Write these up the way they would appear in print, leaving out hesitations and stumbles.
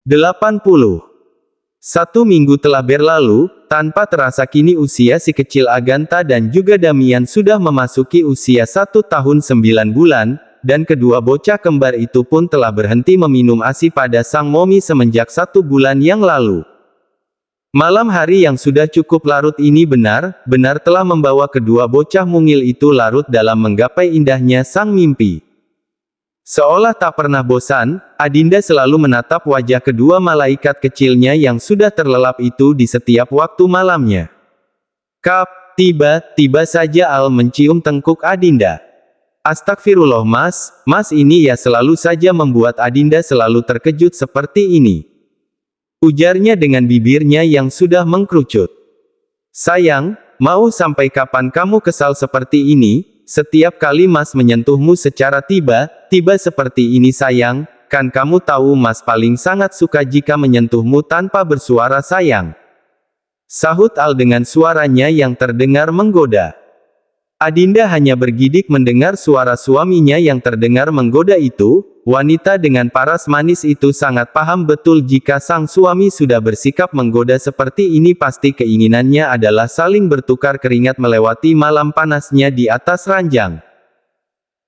80. 1 minggu telah berlalu, tanpa terasa kini usia si kecil Agatha dan juga Damian sudah memasuki usia 1 tahun 9 bulan, dan kedua bocah kembar itu pun telah berhenti meminum ASI pada sang momi semenjak 1 bulan yang lalu. Malam hari yang sudah cukup larut ini benar-benar telah membawa kedua bocah mungil itu larut dalam menggapai indahnya sang mimpi. Seolah tak pernah bosan, Adinda selalu menatap wajah kedua malaikat kecilnya yang sudah terlelap itu di setiap waktu malamnya. Kap, tiba-tiba saja Al mencium tengkuk Adinda. Astagfirullah mas ini ya selalu saja membuat Adinda selalu terkejut seperti ini. Ujarnya dengan bibirnya yang sudah mengkerucut. Sayang, mau sampai kapan kamu kesal seperti ini? Setiap kali mas menyentuhmu secara tiba-tiba seperti ini sayang, kan kamu tahu mas paling sangat suka jika menyentuhmu tanpa bersuara sayang. Sahut Al dengan suaranya yang terdengar menggoda. Adinda hanya bergidik mendengar suara suaminya yang terdengar menggoda itu. Wanita dengan paras manis itu sangat paham betul jika sang suami sudah bersikap menggoda seperti ini pasti keinginannya adalah saling bertukar keringat melewati malam panasnya di atas ranjang.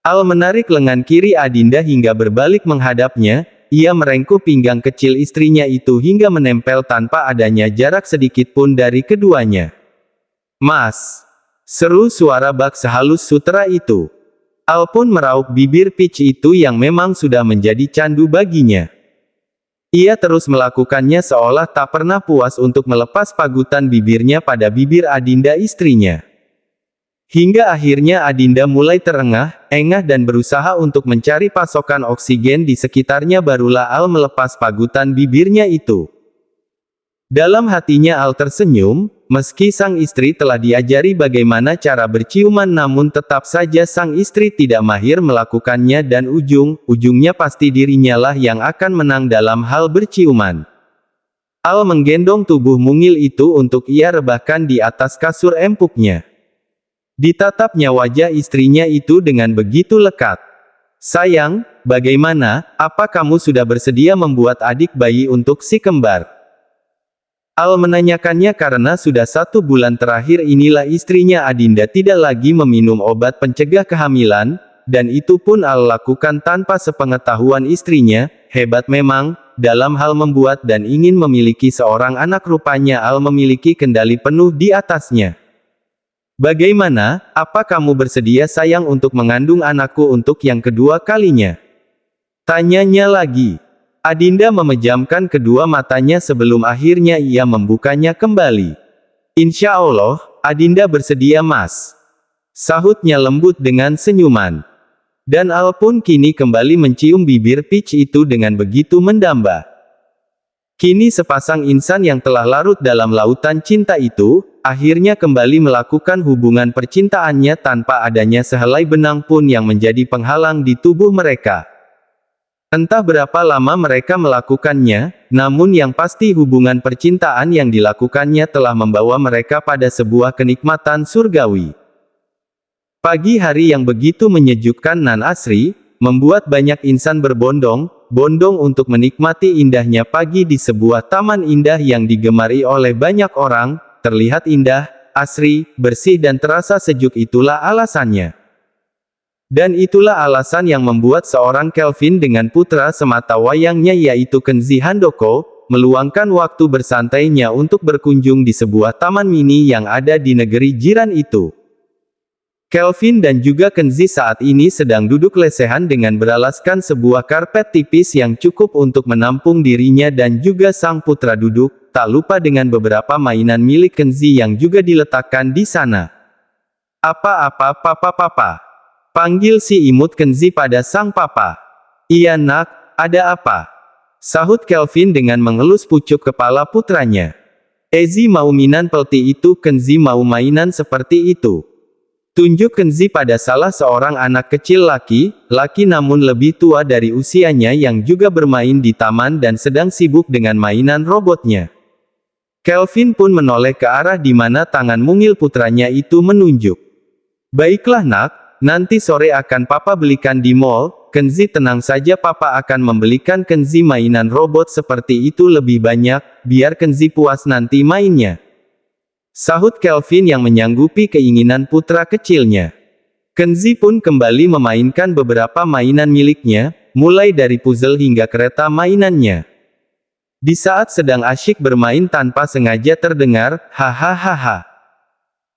Al menarik lengan kiri Adinda hingga berbalik menghadapnya, ia merengkuh pinggang kecil istrinya itu hingga menempel tanpa adanya jarak sedikit pun dari keduanya. Mas! Seru suara bak sehalus sutera itu. Al pun meraup bibir Peach itu yang memang sudah menjadi candu baginya. Ia terus melakukannya seolah tak pernah puas untuk melepas pagutan bibirnya pada bibir Adinda istrinya. Hingga akhirnya Adinda mulai terengah-engah dan berusaha untuk mencari pasokan oksigen di sekitarnya barulah Al melepas pagutan bibirnya itu. Dalam hatinya Al tersenyum, meski sang istri telah diajari bagaimana cara berciuman namun tetap saja sang istri tidak mahir melakukannya dan ujung-ujungnya pasti dirinya lah yang akan menang dalam hal berciuman. Al menggendong tubuh mungil itu untuk ia rebahkan di atas kasur empuknya. Ditatapnya wajah istrinya itu dengan begitu lekat. Sayang, bagaimana, apa kamu sudah bersedia membuat adik bayi untuk si kembar? Al menanyakannya karena sudah 1 bulan terakhir inilah istrinya Adinda tidak lagi meminum obat pencegah kehamilan, dan itu pun Al lakukan tanpa sepengetahuan istrinya. Hebat memang, dalam hal membuat dan ingin memiliki seorang anak rupanya Al memiliki kendali penuh di atasnya. Bagaimana, apa kamu bersedia sayang untuk mengandung anakku untuk yang kedua kalinya? Tanyanya lagi. Adinda memejamkan kedua matanya sebelum akhirnya ia membukanya kembali. Insya Allah, Adinda bersedia mas. Sahutnya lembut dengan senyuman. Dan Al pun kini kembali mencium bibir Peach itu dengan begitu mendamba. Kini sepasang insan yang telah larut dalam lautan cinta itu, akhirnya kembali melakukan hubungan percintaannya tanpa adanya sehelai benang pun yang menjadi penghalang di tubuh mereka. Entah berapa lama mereka melakukannya, namun yang pasti hubungan percintaan yang dilakukannya telah membawa mereka pada sebuah kenikmatan surgawi. Pagi hari yang begitu menyejukkan nan asri, membuat banyak insan berbondong-bondong untuk menikmati indahnya pagi di sebuah taman indah yang digemari oleh banyak orang, terlihat indah, asri, bersih dan terasa sejuk itulah alasannya. Dan itulah alasan yang membuat seorang Kelvin dengan putra semata wayangnya yaitu Kenzi Handoko, meluangkan waktu bersantainya untuk berkunjung di sebuah taman mini yang ada di negeri jiran itu. Kelvin dan juga Kenzi saat ini sedang duduk lesehan dengan beralaskan sebuah karpet tipis yang cukup untuk menampung dirinya dan juga sang putra duduk, tak lupa dengan beberapa mainan milik Kenzi yang juga diletakkan di sana. Apa-apa papa? Panggil si imut Kenzi pada sang papa. Iya nak, ada apa? Sahut Kelvin dengan mengelus pucuk kepala putranya. Ezi mau mainan pelti itu, Kenzi mau mainan seperti itu. Tunjuk Kenzi pada salah seorang anak kecil laki namun lebih tua dari usianya yang juga bermain di taman dan sedang sibuk dengan mainan robotnya. Kelvin pun menoleh ke arah di mana tangan mungil putranya itu menunjuk. Baiklah nak, nanti sore akan papa belikan di mall, Kenzi tenang saja, papa akan membelikan Kenzi mainan robot seperti itu lebih banyak, biar Kenzi puas nanti mainnya. Sahut Kelvin yang menyanggupi keinginan putra kecilnya. Kenzi pun kembali memainkan beberapa mainan miliknya, mulai dari puzzle hingga kereta mainannya. Di saat sedang asyik bermain tanpa sengaja terdengar, hahaha.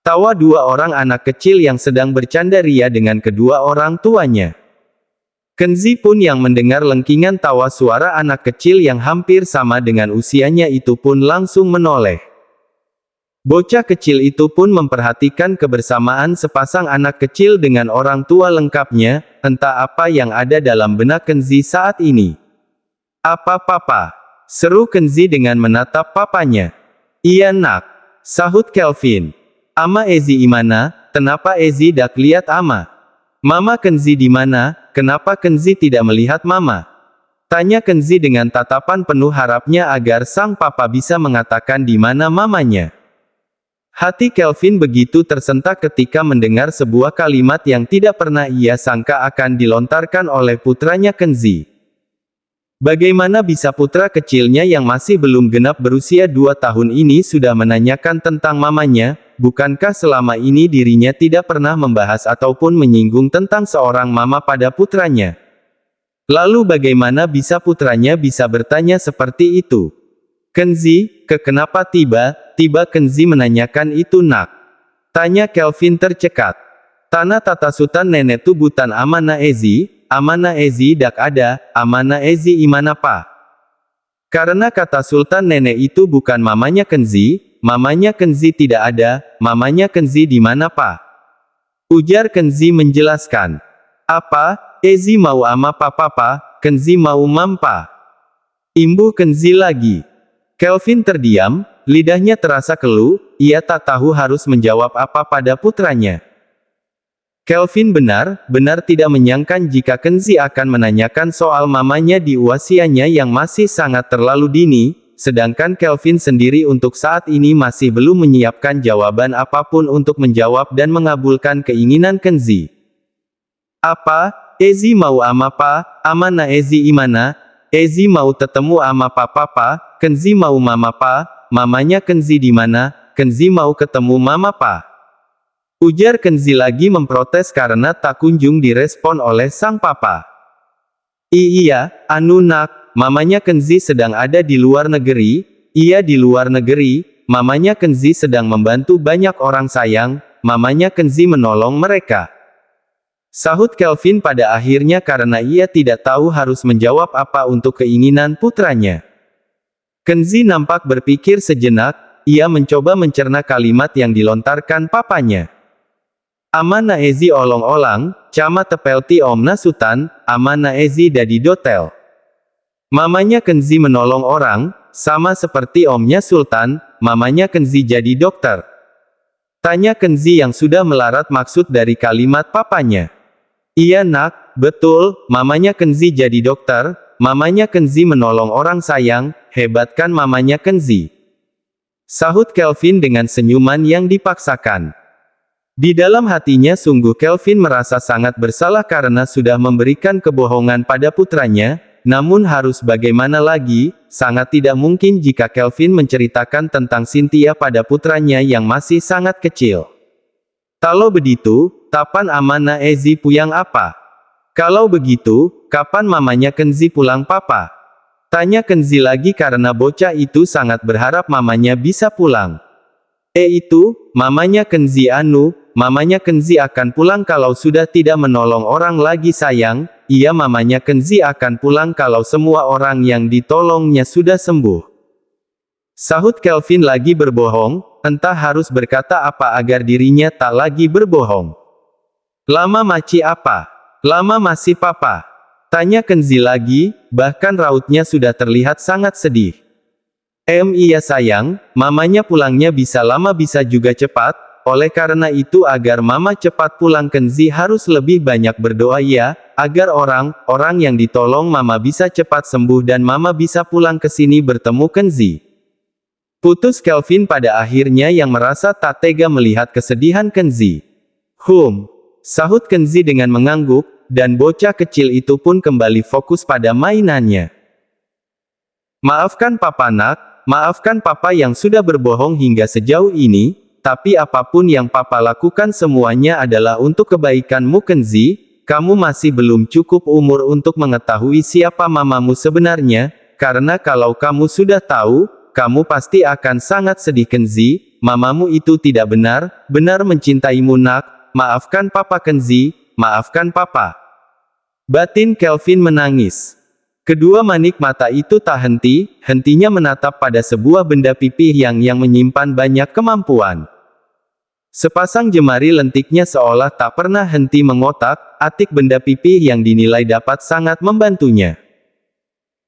Tawa dua orang anak kecil yang sedang bercanda ria dengan kedua orang tuanya. Kenzi pun yang mendengar lengkingan tawa suara anak kecil yang hampir sama dengan usianya itu pun langsung menoleh. Bocah kecil itu pun memperhatikan kebersamaan sepasang anak kecil dengan orang tua lengkapnya, entah apa yang ada dalam benak Kenzi saat ini. Apa papa? Seru Kenzi dengan menatap papanya. Iya nak, sahut Kelvin. Ama Ezi imana, kenapa Ezi dak lihat ama? Mama Kenzi di mana, kenapa Kenzi tidak melihat mama? Tanya Kenzi dengan tatapan penuh harapnya agar sang papa bisa mengatakan di mana mamanya. Hati Kelvin begitu tersentak ketika mendengar sebuah kalimat yang tidak pernah ia sangka akan dilontarkan oleh putranya Kenzi. Bagaimana bisa putra kecilnya yang masih belum genap berusia 2 tahun ini sudah menanyakan tentang mamanya? Bukankah selama ini dirinya tidak pernah membahas ataupun menyinggung tentang seorang mama pada putranya? Lalu bagaimana bisa putranya bisa bertanya seperti itu? Kenzi, kenapa tiba-tiba Kenzi menanyakan itu nak? Tanya Kelvin tercekat. Tanah tata sultan nenek tubutan Amana Ezi dak ada, Amana Ezi imana pa? Karena kata sultan nenek itu bukan mamanya Kenzi, mamanya Kenzi tidak ada, mamanya Kenzi di mana pa? Ujar Kenzi menjelaskan. Apa, Ezi mau ama papa, Kenzi mau mampa? Imbuh Kenzi lagi. Kelvin terdiam, lidahnya terasa keluh, ia tak tahu harus menjawab apa pada putranya. Kelvin benar-benar tidak menyangka jika Kenzi akan menanyakan soal mamanya di usianya yang masih sangat terlalu dini, sedangkan Kelvin sendiri untuk saat ini masih belum menyiapkan jawaban apapun untuk menjawab dan mengabulkan keinginan Kenzi. Apa, Ezi mau ama pa, amana Ezi imana? Ezi mau ketemu ama papa, Kenzi mau mama pa, mamanya Kenzi di mana? Kenzi mau ketemu mama pa. Ujar Kenzi lagi memprotes karena tak kunjung direspon oleh sang papa. Iya, anu nak, mamanya Kenzi sedang ada di luar negeri, iya di luar negeri, mamanya Kenzi sedang membantu banyak orang sayang, mamanya Kenzi menolong mereka. Sahut Kelvin pada akhirnya karena ia tidak tahu harus menjawab apa untuk keinginan putranya. Kenzi nampak berpikir sejenak, ia mencoba mencerna kalimat yang dilontarkan papanya. Amana Ezi olong-olang, cama tepelti omna sutan, amana Ezi dadi dotel. Mamanya Kenzi menolong orang, sama seperti omnya sultan, mamanya Kenzi jadi dokter. Tanya Kenzi yang sudah melarat maksud dari kalimat papanya. Iya nak, betul, mamanya Kenzi jadi dokter, mamanya Kenzi menolong orang sayang, hebat kan mamanya Kenzi? Sahut Kelvin dengan senyuman yang dipaksakan. Di dalam hatinya sungguh Kelvin merasa sangat bersalah karena sudah memberikan kebohongan pada putranya, namun harus bagaimana lagi, sangat tidak mungkin jika Kelvin menceritakan tentang Cynthia pada putranya yang masih sangat kecil. Kalau begitu, kapan Amana Ezi pulang apa? Kalau begitu, kapan mamanya Kenzi pulang papa? Tanya Kenzi lagi karena bocah itu sangat berharap mamanya bisa pulang. Itu, mamanya Kenzi mamanya Kenzi akan pulang kalau sudah tidak menolong orang lagi sayang, iya mamanya Kenzi akan pulang kalau semua orang yang ditolongnya sudah sembuh. Sahut Kelvin lagi berbohong, entah harus berkata apa agar dirinya tak lagi berbohong. Lama maci apa? Lama masih papa? Tanya Kenzi lagi, bahkan rautnya sudah terlihat sangat sedih. Iya sayang, mamanya pulangnya bisa lama bisa juga cepat, oleh karena itu agar mama cepat pulang Kenzi harus lebih banyak berdoa ya, agar orang yang ditolong mama bisa cepat sembuh dan mama bisa pulang ke sini bertemu Kenzi. Putus Kelvin pada akhirnya yang merasa tak tega melihat kesedihan Kenzi. Sahut Kenzi dengan mengangguk, dan bocah kecil itu pun kembali fokus pada mainannya. Maafkan Papa nak, maafkan Papa yang sudah berbohong hingga sejauh ini, tapi apapun yang Papa lakukan semuanya adalah untuk kebaikanmu Kenzi. Kamu masih belum cukup umur untuk mengetahui siapa mamamu sebenarnya, karena kalau kamu sudah tahu, kamu pasti akan sangat sedih Kenzi. Mamamu itu tidak benar mencintaimu nak. Maafkan Papa Kenzi, maafkan Papa. Batin Kelvin menangis. Kedua manik mata itu tak hentinya menatap pada sebuah benda pipih yang menyimpan banyak kemampuan. Sepasang jemari lentiknya seolah tak pernah henti mengotak-atik benda pipih yang dinilai dapat sangat membantunya.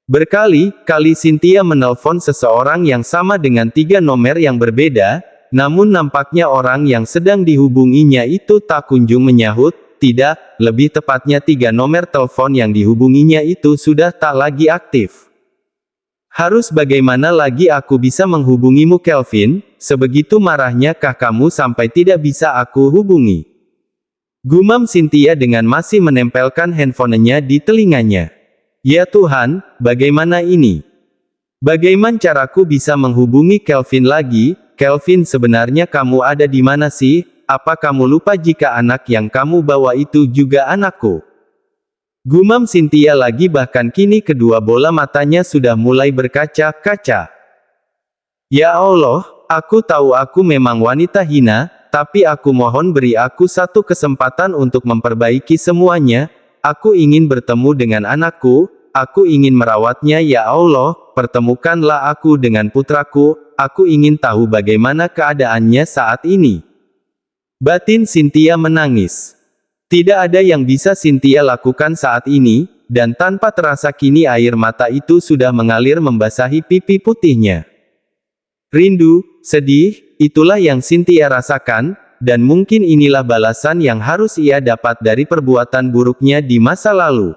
Berkali-kali Cynthia menelpon seseorang yang sama dengan 3 nomor yang berbeda, namun nampaknya orang yang sedang dihubunginya itu tak kunjung menyahut. Tidak, lebih tepatnya 3 nomor telepon yang dihubunginya itu sudah tak lagi aktif. Harus bagaimana lagi aku bisa menghubungimu Kelvin? Sebegitu marahnya kah kamu sampai tidak bisa aku hubungi? Gumam Cynthia dengan masih menempelkan handphonenya di telinganya. Ya Tuhan, bagaimana ini? Bagaimana caraku bisa menghubungi Kelvin lagi? Kelvin, sebenarnya kamu ada di mana sih? Apa kamu lupa jika anak yang kamu bawa itu juga anakku? Gumam Cynthia lagi, bahkan kini kedua bola matanya sudah mulai berkaca-kaca. Ya Allah, aku tahu aku memang wanita hina, tapi aku mohon beri aku satu kesempatan untuk memperbaiki semuanya. Aku ingin bertemu dengan anakku, aku ingin merawatnya ya Allah, pertemukanlah aku dengan putraku, aku ingin tahu bagaimana keadaannya saat ini. Batin Cynthia menangis. Tidak ada yang bisa Cynthia lakukan saat ini, dan tanpa terasa kini air mata itu sudah mengalir membasahi pipi putihnya. Rindu, sedih, itulah yang Cynthia rasakan, dan mungkin inilah balasan yang harus ia dapat dari perbuatan buruknya di masa lalu.